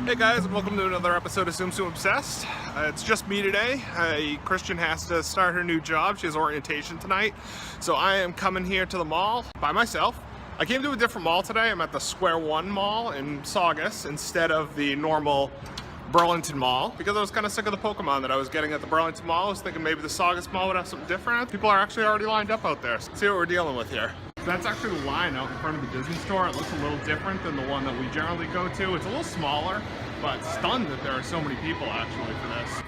Hey guys, welcome to another episode of Tsum Tsum Obsessed. It's just me today. Christian has to start her new job. She has orientation tonight. So I am coming here to the mall by myself. I came to a different mall today. I'm at the Square One Mall in Saugus instead of the normal Burlington Mall because I was kind of sick of the Pokemon that I was getting at the Burlington Mall. I was thinking maybe the Saugus Mall would have something different. People are actually already lined up out there. Let's see what we're dealing with here. That's actually the line out in front of the Disney store. It looks a little different than the one that we generally go to. It's a little smaller, but stunned that there are so many people actually for this.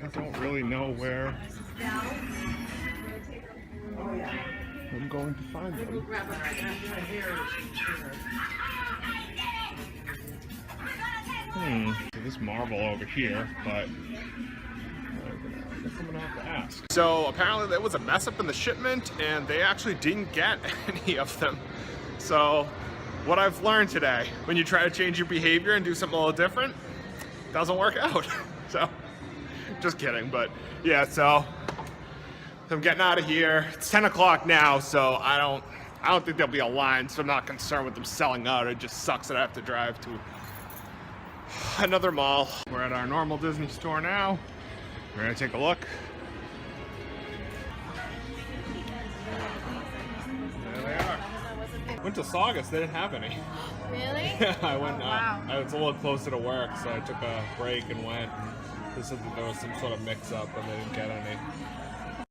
I don't really know where I'm going to find them. This marble over here, but I guess I'm gonna have to ask. So apparently there was a mess up in the shipment and they actually didn't get any of them. So what I've learned today, when you try to change your behavior and do something a little different, it doesn't work out. So just kidding, but yeah, so I'm getting out of here. It's 10 o'clock now, so I don't think there'll be a line, so I'm not concerned with them selling out. It just sucks that I have to drive to another mall. We're at our normal Disney store now. We're gonna take a look. There they are. Went to Saugus, they didn't have any. Really? Yeah, I went. Wow. I was a little closer to work, so I took a break and went. They said that there was some sort of mix-up and they didn't get any.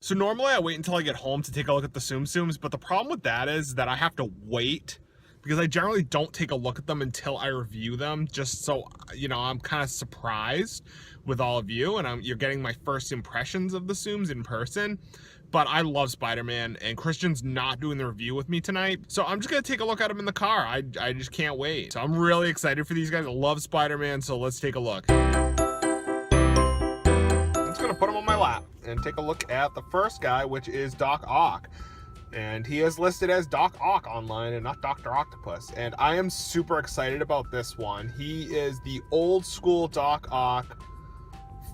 So normally I wait until I get home to take a look at the Tsum Tsums, but the problem with that is that I have to wait because I generally don't take a look at them until I review them, just so, you know, I'm kind of surprised with all of you, and you're getting my first impressions of the Tsums in person. But I love Spider-Man, and Christian's not doing the review with me tonight, so I'm just gonna take a look at him in the car. I just can't wait. So I'm really excited for these guys. I love Spider-Man, so let's take a look. I'm just gonna put him on my lap and take a look at the first guy, which is Doc Ock. And he is listed as Doc Ock online and not Dr. Octopus. And I am super excited about this one. He is the old school Doc Ock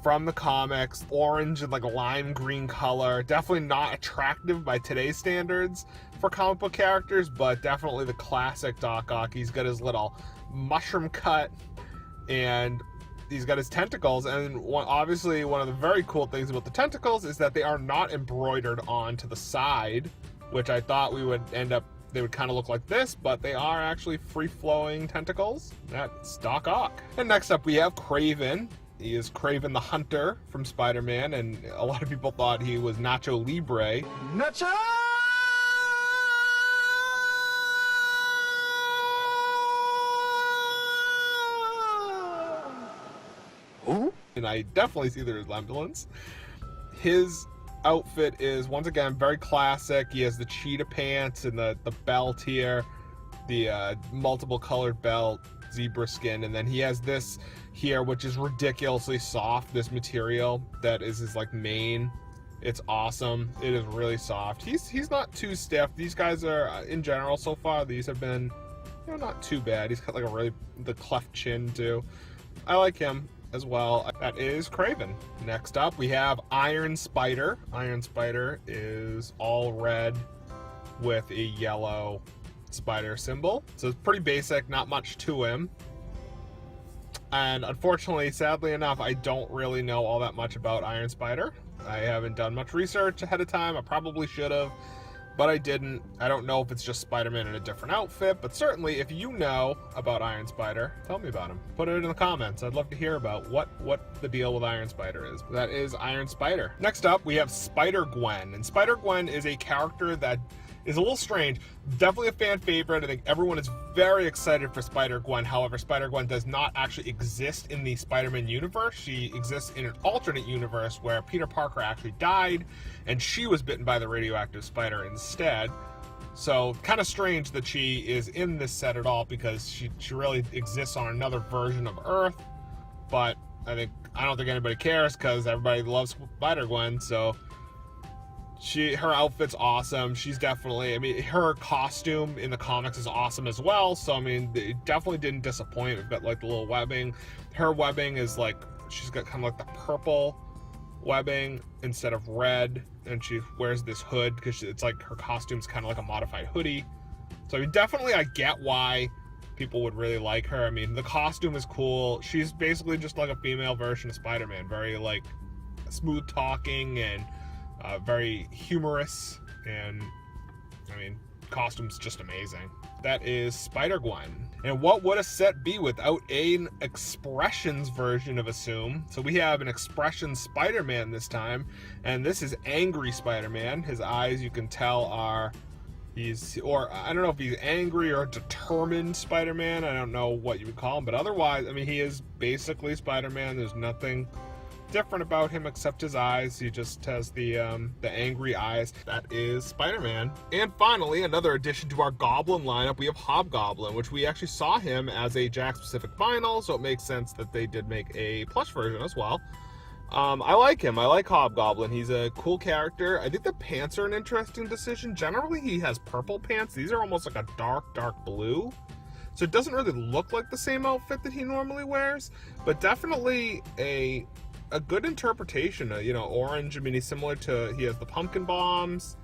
from the comics, orange and like lime green color. Definitely not attractive by today's standards for comic book characters, but definitely the classic Doc Ock. He's got his little mushroom cut and he's got his tentacles, and obviously one of the very cool things about the tentacles is that they are not embroidered onto the side, which I thought they would kind of look like this, but they are actually free-flowing tentacles. That's Doc Ock. And next up we have Kraven. He is Kraven the Hunter from Spider-Man, and a lot of people thought he was Nacho Libre. Nacho! Who? And I definitely see the resemblance. His outfit is once again very classic. He has the cheetah pants and the belt here, the multiple colored belt, zebra skin, and then he has this here which is ridiculously soft, this material that is his like mane. It's awesome. It is really soft. He's not too stiff. These guys are in general so far, these have been, you know, not too bad. He's got like the cleft chin too. I like him as well. That is Kraven. Next up we have Iron Spider. Iron Spider is all red with a yellow spider symbol. So it's pretty basic, not much to him. And unfortunately, sadly enough, I don't really know all that much about Iron Spider. I haven't done much research ahead of time. I probably should have, but I didn't. I don't know if it's just Spider-Man in a different outfit, but certainly if you know about Iron Spider, tell me about him. Put it in the comments. I'd love to hear about what the deal with Iron Spider is. That is Iron Spider. Next up, we have Spider-Gwen, and Spider-Gwen is a character that is a little strange. Definitely a fan favorite. I think everyone is very excited for Spider-Gwen. However, Spider-Gwen does not actually exist in the Spider-Man universe. She exists in an alternate universe where Peter Parker actually died and she was bitten by the radioactive spider instead. So kind of strange that she is in this set at all because she really exists on another version of Earth. But I don't think anybody cares because everybody loves Spider-Gwen, so her outfit's awesome. She's definitely, I mean, her costume in the comics is awesome as well. So, I mean, it definitely didn't disappoint. We've got like the little webbing. Her webbing is like, she's got kind of like the purple webbing instead of red, and she wears this hood because it's like her costume's kind of like a modified hoodie. So definitely I get why people would really like her. I mean, the costume is cool. She's basically just like a female version of Spider-Man, very like smooth talking and very humorous, and I mean, costume's just amazing. That is Spider-Gwen. And what would a set be without an expressions version of Tsum? So we have an expression Spider-Man this time, and this is angry Spider-Man. His eyes, you can tell, are or I don't know if he's angry or determined Spider-Man. I don't know what you would call him, but otherwise, I mean, he is basically Spider-Man. There's nothing different about him except his eyes. He just has the angry eyes. That is Spider-Man. And finally, another addition to our Goblin lineup, we have Hobgoblin, which we actually saw him as a Jakks Pacific vinyl, so it makes sense that they did make a plush version as well. I like him. I like Hobgoblin. He's a cool character. I think the pants are an interesting decision. Generally, he has purple pants. These are almost like a dark blue. So it doesn't really look like the same outfit that he normally wears, but definitely a good interpretation. You know, orange. I mean, he's similar to, he has the pumpkin bombs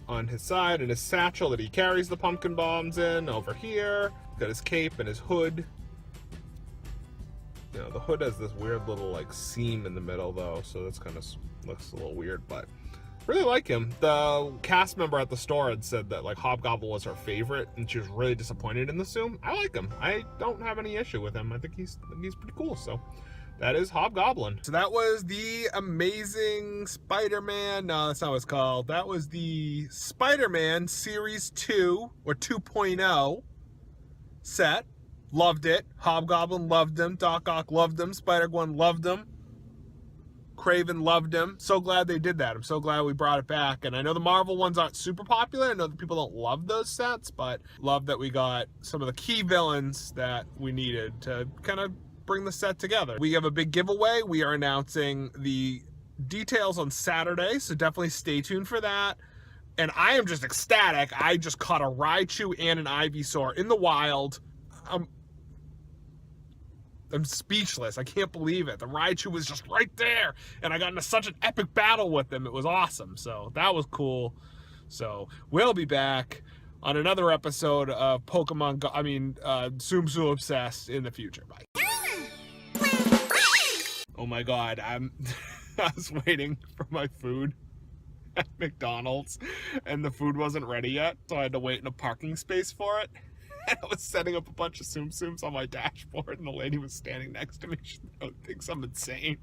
on his side and his satchel that he carries the pumpkin bombs in over here. Got his cape and his hood. You know, the hood has this weird little like seam in the middle though, so that's kind of looks a little weird, but really like him. The cast member at the store had said that like Hobgoblin was her favorite, and she was really disappointed in the Tsum. I like him. I don't have any issue with him. I think he's pretty cool. So that is Hobgoblin. So that was the Amazing Spider-Man. No, that's not what it's called. That was the Spider-Man Series 2 or 2.0 set. Loved it. Hobgoblin loved him. Doc Ock loved him. Spider-Gwen loved him. Craven loved him. So glad they did that. I'm so glad we brought it back. And I know the Marvel ones aren't super popular. I know that people don't love those sets, but love that we got some of the key villains that we needed to kind of bring the set together. We have a big giveaway. We are announcing the details on Saturday, so definitely stay tuned for that. And I am just ecstatic. I just caught a Raichu and an Ivysaur in the wild. I'm speechless. I can't believe it. The Raichu was just right there, and I got into such an epic battle with him. It was awesome. So that was cool. So we'll be back on another episode of Tsum Tsum Obsessed in the future. Bye. Oh my God, I was waiting for my food at McDonald's, and the food wasn't ready yet, so I had to wait in a parking space for it. I was setting up a bunch of Tsum Tsums on my dashboard, and the lady was standing next to me. She thinks I'm insane.